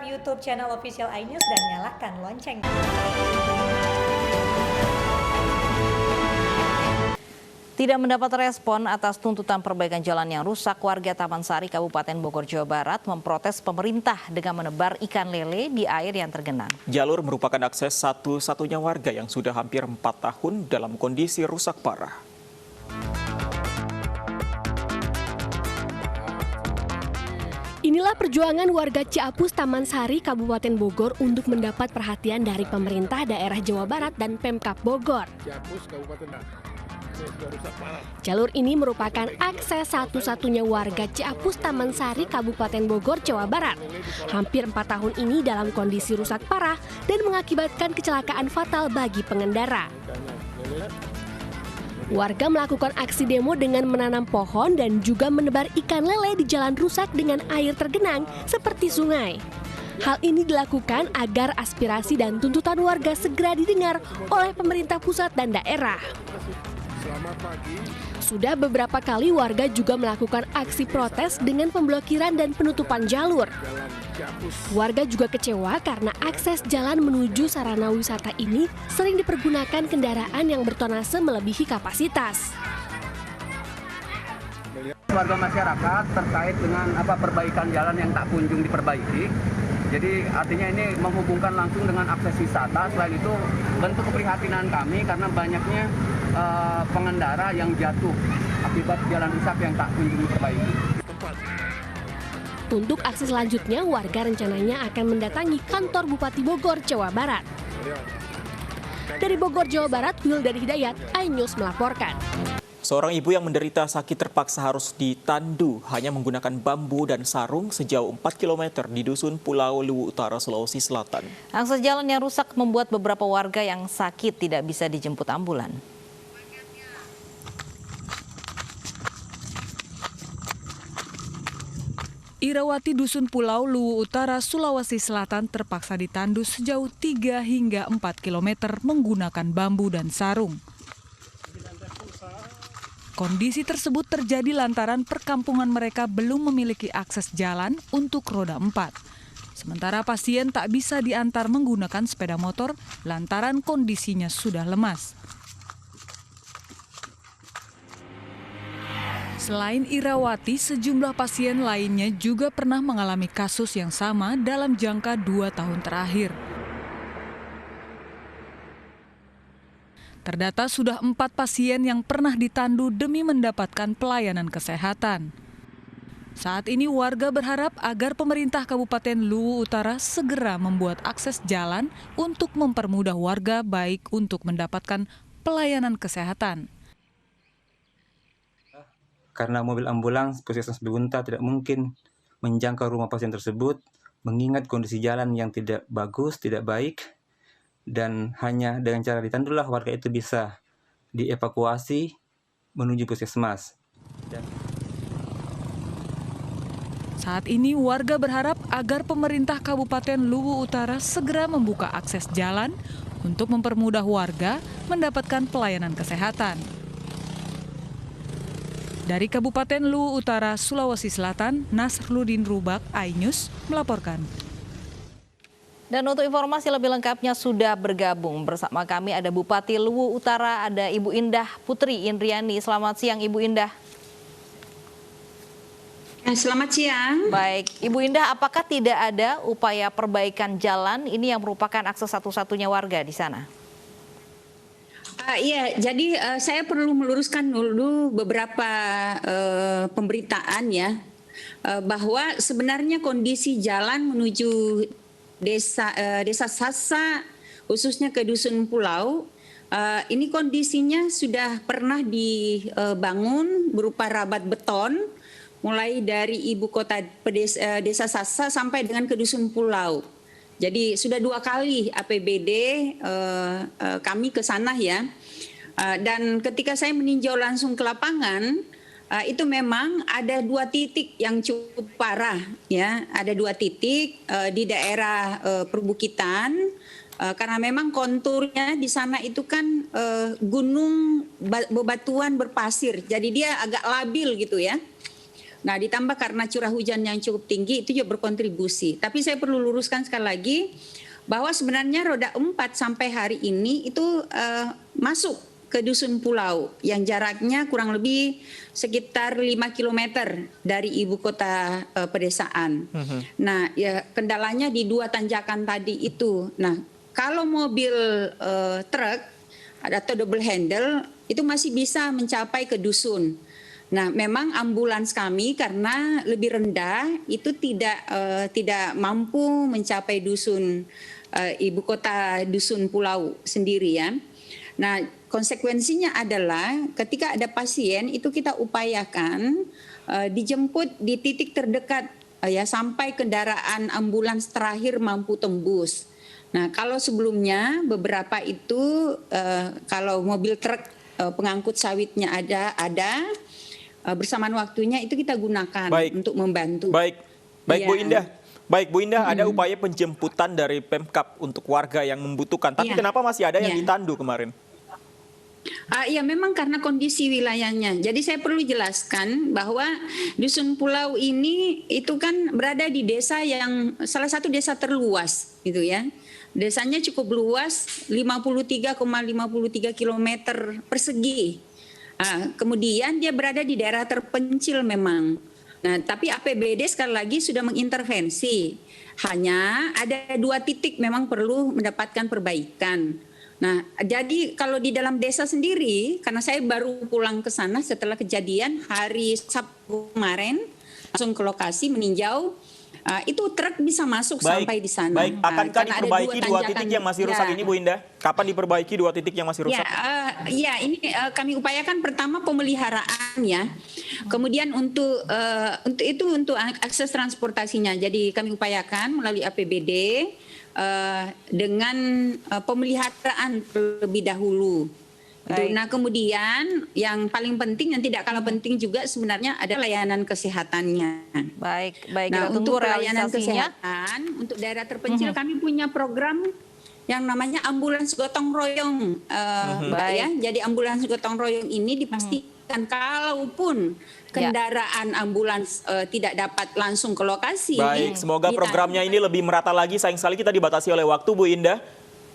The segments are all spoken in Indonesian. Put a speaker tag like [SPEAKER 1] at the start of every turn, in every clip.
[SPEAKER 1] YouTube channel official iNews dan nyalakan lonceng.
[SPEAKER 2] Tidak mendapat respon atas tuntutan perbaikan jalan yang rusak, warga Taman Sari, Kabupaten Bogor, Jawa Barat memprotes pemerintah dengan menebar ikan lele di air yang tergenang.
[SPEAKER 3] Jalur merupakan akses satu-satunya warga yang sudah hampir 4 tahun dalam kondisi rusak parah.
[SPEAKER 4] Inilah perjuangan warga Ciapus, Taman Sari, Kabupaten Bogor untuk mendapat perhatian dari pemerintah daerah Jawa Barat dan Pemkab Bogor. Jalur ini merupakan akses satu-satunya warga Ciapus, Taman Sari, Kabupaten Bogor, Jawa Barat. Hampir 4 tahun ini dalam kondisi rusak parah dan mengakibatkan kecelakaan fatal bagi pengendara. Warga melakukan aksi demo dengan menanam pohon dan juga menebar ikan lele di jalan rusak dengan air tergenang seperti sungai. Hal ini dilakukan agar aspirasi dan tuntutan warga segera didengar oleh pemerintah pusat dan daerah. Sudah beberapa kali warga juga melakukan aksi protes dengan pemblokiran dan penutupan jalur. Warga juga kecewa karena akses jalan menuju sarana wisata ini sering dipergunakan kendaraan yang bertonase melebihi kapasitas.
[SPEAKER 5] Warga masyarakat terkait dengan perbaikan jalan yang tak kunjung diperbaiki. Jadi artinya ini menghubungkan langsung dengan akses wisata. Selain itu bentuk keprihatinan kami karena banyaknya pengendara yang jatuh akibat jalan rusak yang tak kunjung diperbaiki.
[SPEAKER 4] Untuk aksi selanjutnya, warga rencananya akan mendatangi kantor Bupati Bogor, Jawa Barat. Dari Bogor, Jawa Barat, Wildari Hidayat, iNews melaporkan.
[SPEAKER 3] Seorang ibu yang menderita sakit terpaksa harus ditandu hanya menggunakan bambu dan sarung sejauh 4 km di Dusun Pulau Luwu Utara, Sulawesi Selatan.
[SPEAKER 2] Akses jalan yang rusak membuat beberapa warga yang sakit tidak bisa dijemput ambulan.
[SPEAKER 6] Irawati Dusun Pulau Luwu Utara, Sulawesi Selatan terpaksa ditandu sejauh 3 hingga 4 km menggunakan bambu dan sarung. Kondisi tersebut terjadi lantaran perkampungan mereka belum memiliki akses jalan untuk roda 4. Sementara pasien tak bisa diantar menggunakan sepeda motor lantaran kondisinya sudah lemas. Selain Irawati, sejumlah pasien lainnya juga pernah mengalami kasus yang sama dalam jangka 2 tahun terakhir. Terdata sudah 4 pasien yang pernah ditandu demi mendapatkan pelayanan kesehatan. Saat ini warga berharap agar pemerintah Kabupaten Luwu Utara segera membuat akses jalan untuk mempermudah warga baik untuk mendapatkan pelayanan kesehatan.
[SPEAKER 7] Karena mobil ambulans Puskesmas Bebunta tidak mungkin menjangkau rumah pasien tersebut, mengingat kondisi jalan yang tidak bagus, tidak baik, dan hanya dengan cara ditandulah warga itu bisa dievakuasi menuju puskesmas.
[SPEAKER 6] Saat ini warga berharap agar pemerintah Kabupaten Luwu Utara segera membuka akses jalan untuk mempermudah warga mendapatkan pelayanan kesehatan. Dari Kabupaten Luwu Utara, Sulawesi Selatan, Nasruddin Rubak, iNews melaporkan.
[SPEAKER 2] Dan untuk informasi lebih lengkapnya sudah bergabung bersama kami ada Bupati Luwu Utara, ada Ibu Indah Putri Indriani. Selamat siang Ibu Indah.
[SPEAKER 8] Selamat siang.
[SPEAKER 2] Baik, Ibu Indah, apakah tidak ada upaya perbaikan jalan ini yang merupakan akses satu-satunya warga di sana?
[SPEAKER 8] Iya, jadi saya perlu meluruskan dulu beberapa pemberitaan ya, bahwa sebenarnya kondisi jalan menuju desa Sasa, khususnya ke Dusun Pulau, ini kondisinya sudah pernah dibangun berupa rabat beton, mulai dari ibu kota desa Sasa sampai dengan ke Dusun Pulau. Jadi sudah 2 kali APBD kami ke sana ya. Dan ketika saya meninjau langsung ke lapangan, itu memang ada 2 titik yang cukup parah ya. Ada 2 titik di daerah perbukitan, karena memang konturnya di sana itu kan gunung bebatuan berpasir. Jadi dia agak labil gitu ya. Nah, ditambah karena curah hujan yang cukup tinggi itu juga berkontribusi. Tapi saya perlu luruskan sekali lagi bahwa sebenarnya roda 4 sampai hari ini itu masuk ke Dusun Pulau yang jaraknya kurang lebih sekitar 5 km dari ibu kota pedesaan. Nah, ya kendalanya di 2 tanjakan tadi itu. Nah, kalau mobil truk atau double handle itu masih bisa mencapai ke dusun. Nah, memang ambulans kami karena lebih rendah itu tidak mampu mencapai dusun ibu kota Dusun Pulau sendiri ya. Nah, konsekuensinya adalah ketika ada pasien itu kita upayakan dijemput di titik terdekat ya sampai kendaraan ambulans terakhir mampu tembus. Nah, kalau sebelumnya beberapa itu kalau mobil truk pengangkut sawitnya ada bersamaan waktunya itu kita gunakan untuk membantu.
[SPEAKER 3] Baik
[SPEAKER 8] Ya.
[SPEAKER 3] Bu Indah. Baik Bu Indah, ada upaya penjemputan dari Pemkab untuk warga yang membutuhkan. Tapi kenapa masih ada yang ditandu kemarin?
[SPEAKER 8] Ya memang karena kondisi wilayahnya. Jadi saya perlu jelaskan bahwa Dusun Pulau ini itu kan berada di desa yang salah satu desa terluas gitu ya. Desanya cukup luas, 53,53 km persegi. Kemudian dia berada di daerah terpencil memang. Nah, tapi APBD sekali lagi sudah mengintervensi. Hanya ada 2 titik memang perlu mendapatkan perbaikan. Nah, jadi kalau di dalam desa sendiri, karena saya baru pulang ke sana setelah kejadian hari Sabtu kemarin, langsung ke lokasi meninjau, itu truk bisa masuk sampai di sana.
[SPEAKER 3] Baik, akankah diperbaiki 2 titik yang masih rusak ini Bu Indah? Kapan diperbaiki 2 titik yang masih rusak?
[SPEAKER 8] Ini kami upayakan pertama pemeliharaan ya. Kemudian untuk akses transportasinya. Jadi kami upayakan melalui APBD dengan pemeliharaan terlebih dahulu. Nah, kemudian yang paling penting yang tidak kalah penting juga sebenarnya ada layanan kesehatannya.
[SPEAKER 2] Baik,
[SPEAKER 8] Nah,
[SPEAKER 2] kita tunggu
[SPEAKER 8] untuk layanan
[SPEAKER 2] realisasinya.
[SPEAKER 8] kesehatan untuk daerah terpencil kami punya program yang namanya ambulans gotong royong, Mbak ya. Jadi ambulans gotong royong ini dipastikan kalaupun kendaraan ambulans tidak dapat langsung ke lokasi.
[SPEAKER 3] Baik, semoga programnya ini lebih merata lagi. Sayang sekali kita dibatasi oleh waktu Bu Indah.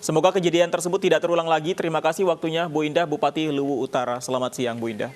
[SPEAKER 3] Semoga kejadian tersebut tidak terulang lagi. Terima kasih waktunya Bu Indah, Bupati Luwu Utara. Selamat siang Bu Indah.